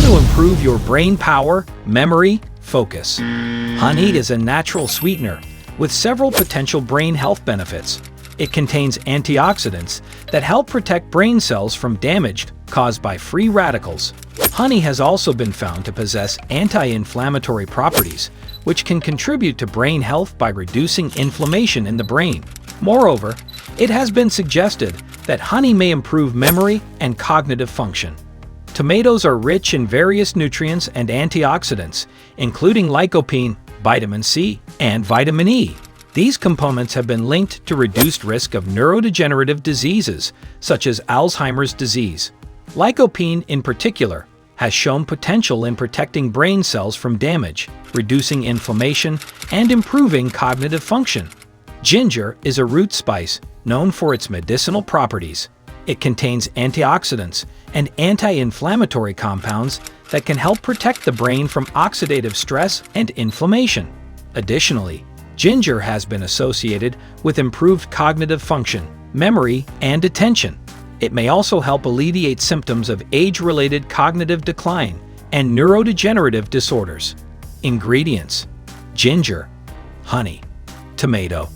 to improve your brain power, memory, focus. Honey is a natural sweetener with several potential brain health benefits. It contains antioxidants that help protect brain cells from damage caused by free radicals. Honey has also been found to possess anti-inflammatory properties, which can contribute to brain health by reducing inflammation in the brain. Moreover, it has been suggested that honey may improve memory and cognitive function. Tomatoes are rich in various nutrients and antioxidants, including lycopene, vitamin C, and vitamin E. These components have been linked to reduced risk of neurodegenerative diseases, such as Alzheimer's disease. Lycopene, in particular, has shown potential in protecting brain cells from damage, reducing inflammation, and improving cognitive function. Ginger is a root spice known for its medicinal properties. It contains antioxidants and anti-inflammatory compounds that can help protect the brain from oxidative stress and inflammation. Additionally, ginger has been associated with improved cognitive function, memory, and attention. It may also help alleviate symptoms of age-related cognitive decline and neurodegenerative disorders. Ingredients: ginger, honey, tomato.